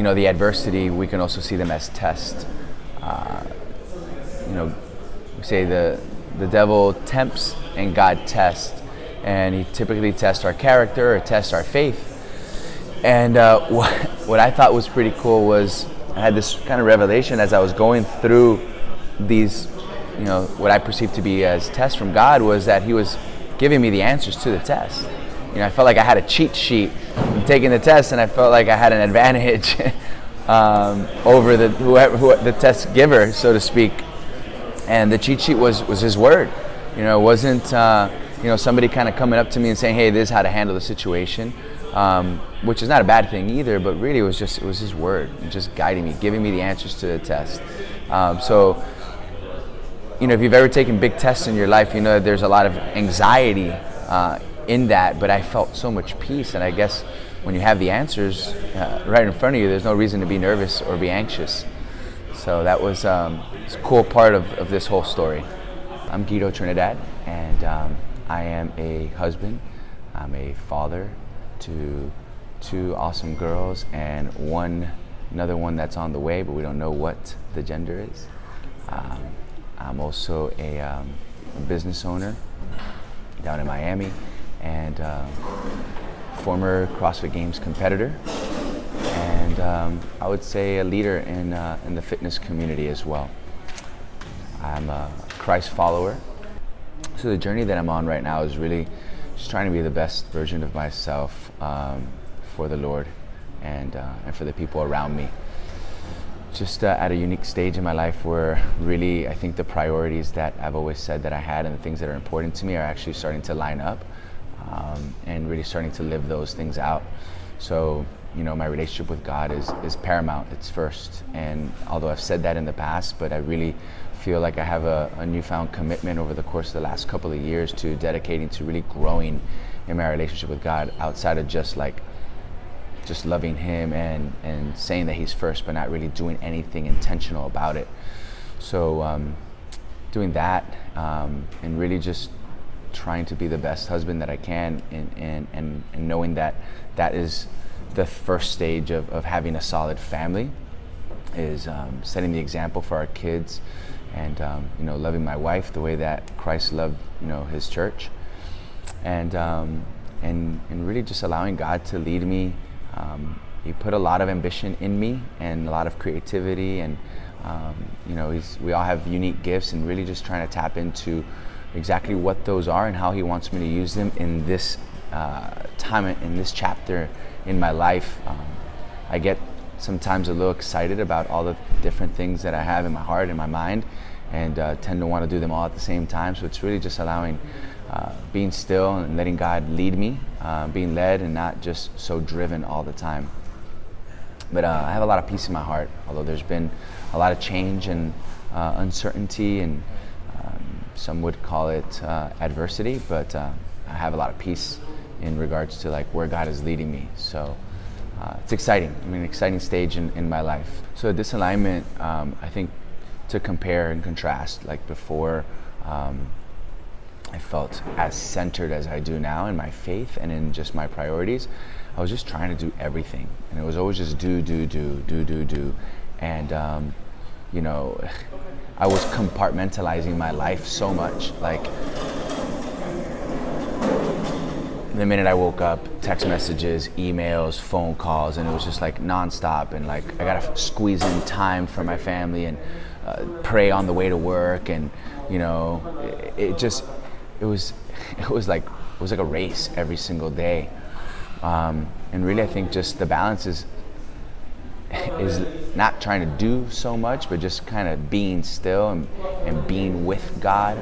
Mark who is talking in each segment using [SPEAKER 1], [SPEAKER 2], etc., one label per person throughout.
[SPEAKER 1] the adversity, we can also see them as tests. We say the devil tempts and God tests, and he typically tests our character or tests our faith. And what I thought was pretty cool was I had this kind of revelation as I was going through these, what I perceived to be as tests from God, was that he was giving me the answers to the test. I felt like I had a cheat sheet taking the test, and I felt like I had an advantage over the test giver, so to speak. And the cheat sheet was his word. It wasn't somebody kind of coming up to me and saying, hey, this is how to handle the situation, which is not a bad thing either, but really it was his word, just guiding me, giving me the answers to the test. So if you've ever taken big tests in your life, that there's a lot of anxiety in that, but I felt so much peace. And I guess when you have the answers right in front of you, there's no reason to be nervous or be anxious. So that was a cool part of this whole story. I'm Guido Trinidad, and I am a husband. I'm a father to 2 awesome girls and another one that's on the way, but we don't know what the gender is. I'm also a business owner down in Miami, and former CrossFit Games competitor, and I would say a leader in the fitness community as well. I'm a Christ follower. So the journey that I'm on right now is really just trying to be the best version of myself for the Lord and for the people around me. Just at a unique stage in my life where really I think the priorities that I've always said that I had and the things that are important to me are actually starting to line up, and really starting to live those things out. So my relationship with God is paramount. It's first. And although I've said that in the past, but I really feel like I have a newfound commitment over the course of the last couple of years to dedicating to really growing in my relationship with God, outside of just loving him and saying that he's first, but not really doing anything intentional about it. So doing that and really just trying to be the best husband that I can, and knowing that is the first stage of having a solid family, is setting the example for our kids, and loving my wife the way that Christ loved his church, and really just allowing God to lead me. He put a lot of ambition in me and a lot of creativity, and we all have unique gifts, and really just trying to tap into exactly what those are and how he wants me to use them in this time, in this chapter in my life. I get sometimes a little excited about all the different things that I have in my heart and my mind, and tend to want to do them all at the same time. So it's really just allowing, being still and letting God lead me, being led and not just so driven all the time. But I have a lot of peace in my heart, although there's been a lot of change and uncertainty, and some would call it adversity, but I have a lot of peace in regards to where God is leading me. So it's exciting. An exciting stage in my life. So Disalignment, I think, to compare and contrast, before I felt as centered as I do now in my faith and in just my priorities. I was just trying to do everything, and it was always just do. And I was compartmentalizing my life so much. The minute I woke up, text messages, emails, phone calls, and it was just nonstop. And I gotta squeeze in time for my family and pray on the way to work. And it was like a race every single day. And really, I think just the balance is not trying to do so much, but just kind of being still and being with God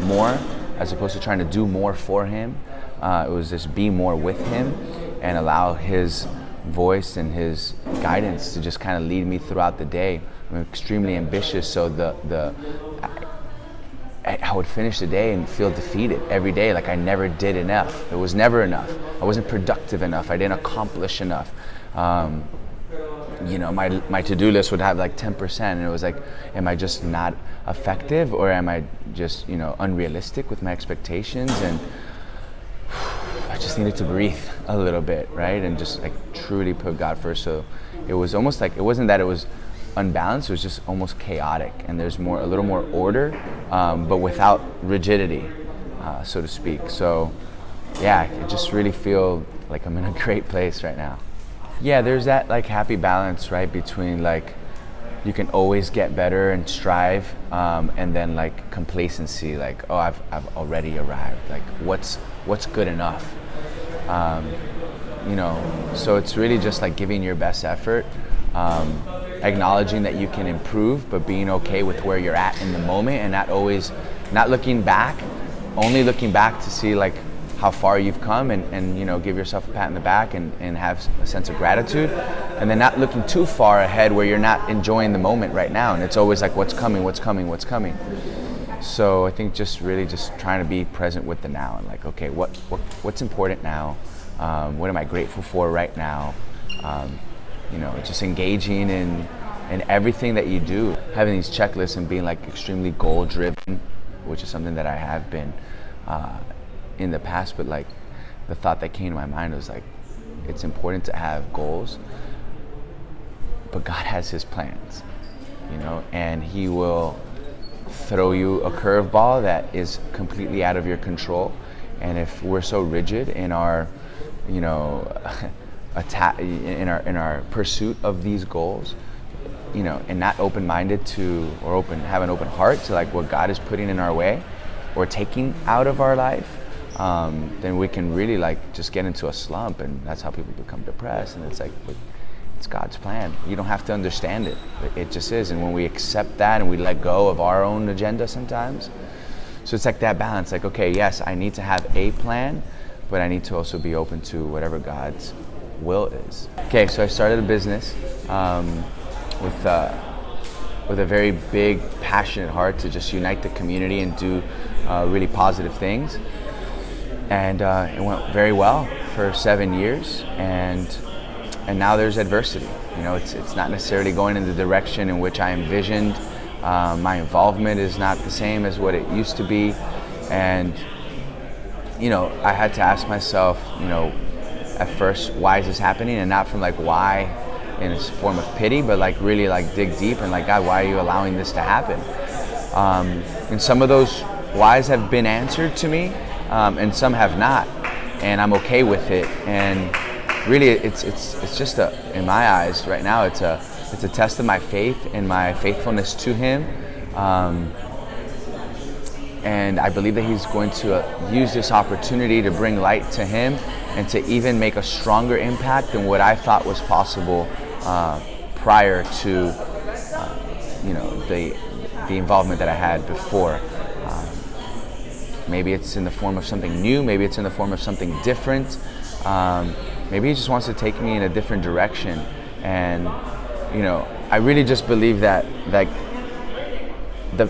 [SPEAKER 1] more, as opposed to trying to do more for him. It was just be more with him and allow his voice and his guidance to just kind of lead me throughout the day. I'm extremely ambitious, so I would finish the day and feel defeated every day, I never did enough. It was never enough. I wasn't productive enough. I didn't accomplish enough. My to-do list would have 10%, and it was am I just not effective, or am I just unrealistic with my expectations? And just needed to breathe a little bit, right? And just like truly put God first. So it was almost like, it wasn't that it was unbalanced, it was just almost chaotic. And there's a little more order, but without rigidity, so to speak. So yeah, I just really feel like I'm in a great place right now. Yeah, there's that like happy balance, right? Between like, you can always get better and strive, and then like complacency, like, oh, I've already arrived. Like, what's good enough? So it's really just like giving your best effort, acknowledging that you can improve, but being okay with where you're at in the moment, and not looking back, only looking back to see like how far you've come, and give yourself a pat in the back and have a sense of gratitude, and then not looking too far ahead where you're not enjoying the moment right now, and it's always like what's coming. So I think just really just trying to be present with the now, and like, okay, what's important now, what am I grateful for right now, just engaging in everything that you do, having these checklists and being like extremely goal driven, which is something that I have been in the past, but like the thought that came to my mind was like, it's important to have goals, but God has his plans, and he will throw you a curveball that is completely out of your control. And if we're so rigid in our, in our pursuit of these goals, and not open-minded have an open heart to like what God is putting in our way or taking out of our life, then we can really like just get into a slump, and that's how people become depressed. And it's like, it's God's plan. You don't have to understand it. It just is. And when we accept that and we let go of our own agenda sometimes, so it's like that balance, like, okay, yes, I need to have a plan, but I need to also be open to whatever God's will is. Okay, so I started a business with a very big, passionate heart to just unite the community and do really positive things. And it went very well for 7 years, and now there's adversity. It's not necessarily going in the direction in which I envisioned. My involvement is not the same as what it used to be, and I had to ask myself, at first, why is this happening? And not from like why in a form of pity, but like really like dig deep and like, God, why are you allowing this to happen? And some of those whys have been answered to me, and some have not, and I'm okay with it. And really, it's just in my eyes right now, it's a test of my faith and my faithfulness to him. And I believe that he's going to use this opportunity to bring light to him and to even make a stronger impact than what I thought was possible prior to the involvement that I had before. Maybe it's in the form of something new, maybe it's in the form of something different. Maybe he just wants to take me in a different direction. And I really just believe that like the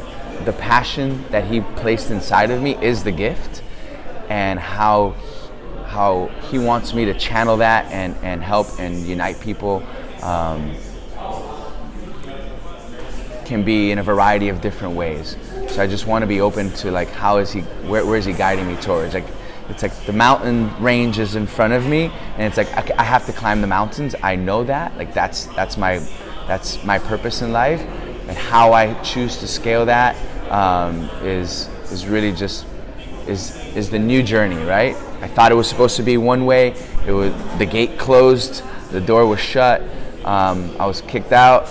[SPEAKER 1] passion that he placed inside of me is the gift, and how he wants me to channel that and help and unite people can be in a variety of different ways. So I just want to be open to like, where is he guiding me towards? Like, it's like the mountain range is in front of me, and it's like I have to climb the mountains. I know that, like that's my purpose in life, and how I choose to scale that is really just is the new journey, right? I thought it was supposed to be one way. The gate closed, the door was shut. I was kicked out.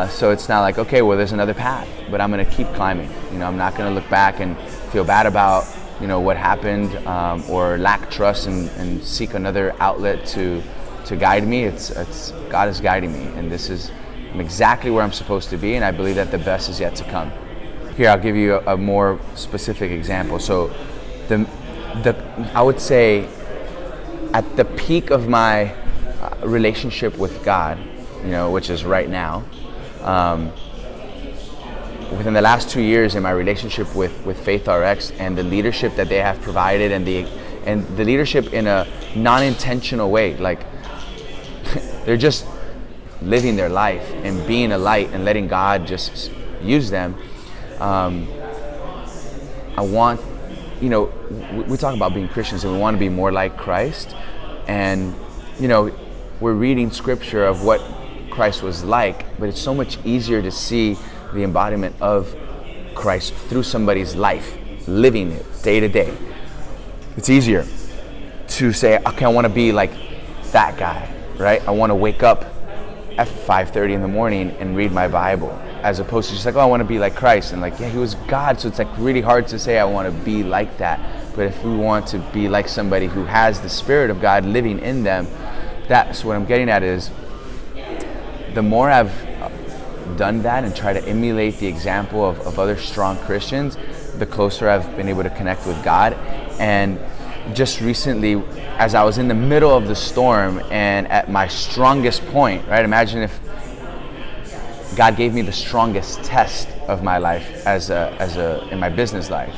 [SPEAKER 1] So it's not like, okay, well, there's another path, but I'm gonna keep climbing. I'm not gonna look back and feel bad about what happened, or lack trust and seek another outlet to guide me. It's God is guiding me, and I'm exactly where I'm supposed to be, and I believe that the best is yet to come. Here, I'll give you a more specific example. So I would say at the peak of my relationship with God, which is right now, within the last 2 years in my relationship with Faith RX and the leadership that they have provided, and the leadership in a non-intentional way, like they're just living their life and being a light and letting God just use them. I want we talk about being Christians and we want to be more like Christ. And, we're reading scripture of what Christ was like, but it's so much easier to see the embodiment of Christ through somebody's life, living it day to day. It's easier to say, okay, I want to be like that guy, right? I want to wake up at 5:30 in the morning and read my Bible, as opposed to just like, oh, I want to be like Christ. And like, yeah, he was God, so it's like really hard to say I want to be like that. But if we want to be like somebody who has the Spirit of God living in them, that's what I'm getting at is the more I've done that and try to emulate the example of other strong Christians, the closer I've been able to connect with God. And just recently, as I was in the middle of the storm and at my strongest point, right? Imagine if God gave me the strongest test of my life in my business life.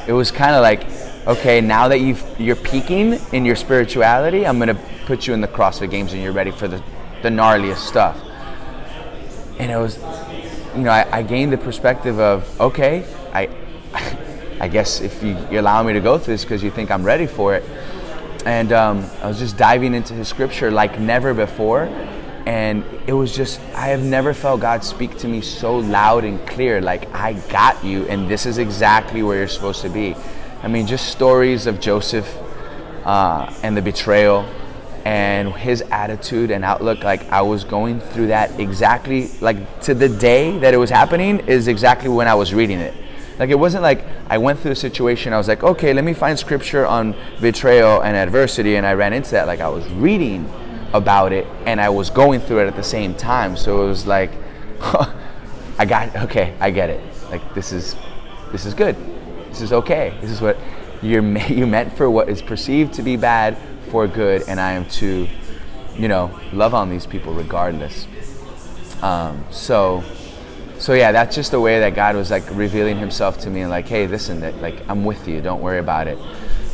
[SPEAKER 1] It was kind of like, okay, now that you're peaking in your spirituality, I'm gonna put you in the CrossFit Games and you're ready for the gnarliest stuff. And it was, I gained the perspective of, okay, I guess if you allow me to go through this because you think I'm ready for it. And I was just diving into his scripture like never before. And it was just, I have never felt God speak to me so loud and clear, like, I got you, and this is exactly where you're supposed to be. I mean, just stories of Joseph and the betrayal and his attitude and outlook. Like, I was going through that exactly, like, to the day that it was happening is exactly when I was reading it. Like, it wasn't like I went through a situation, I was like, okay, let me find scripture on betrayal and adversity, and I ran into that. Like, I was reading about it and I was going through it at the same time. So it was like, I get it. Like, this is good. This is okay. This is what you meant for, what is perceived to be bad for good, and I am to, love on these people regardless. So yeah, that's just the way that God was like revealing himself to me and like, hey, listen, like, I'm with you, don't worry about it.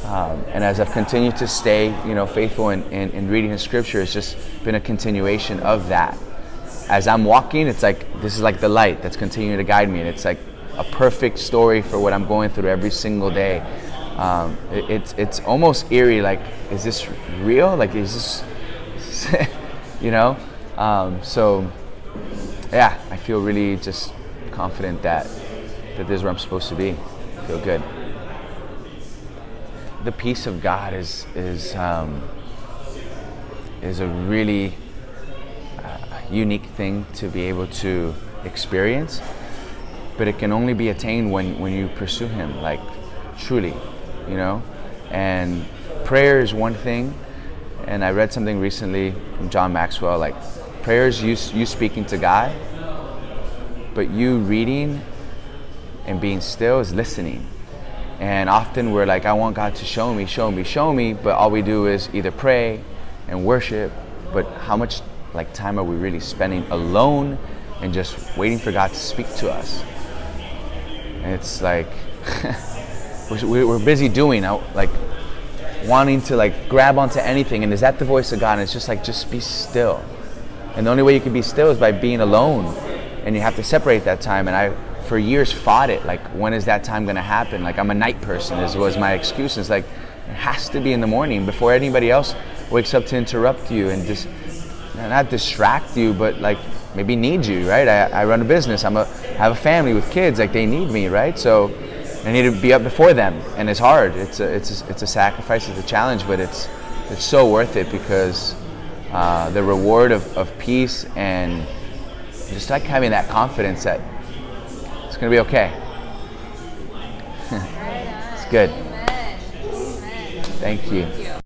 [SPEAKER 1] And as I've continued to stay, faithful in reading his scripture, it's just been a continuation of that. As I'm walking, it's like, this is like the light that's continuing to guide me. And it's like a perfect story for what I'm going through every single day. It's almost eerie. Like, is this real? Like, is this, so yeah, I feel really just confident that this is where I'm supposed to be. I feel good. The peace of God is a really unique thing to be able to experience, but it can only be attained when you pursue him, like, truly, and prayer is one thing. And I read something recently from John Maxwell, like, prayer is you speaking to God, but you reading and being still is listening. And often we're like, I want God to show me, but all we do is either pray and worship, but how much time are we really spending alone and just waiting for God to speak to us? And it's like, we're busy doing, like, wanting to like grab onto anything, and is that the voice of God? And it's just like, just be still. And the only way you can be still is by being alone, and you have to separate that time. And I, for years, fought it, like, when is that time going to happen? Like, I'm a night person, was my excuse. It's like, it has to be in the morning before anybody else wakes up to interrupt you and just not distract you, but like maybe need you, right? I run a business. I have a family with kids. Like, they need me, right? So I need to be up before them, and it's hard. It's a sacrifice. It's a challenge, but it's so worth it, because the reward of peace and just like having that confidence that it's going to be okay. It's good.
[SPEAKER 2] Amen.
[SPEAKER 1] Thank you.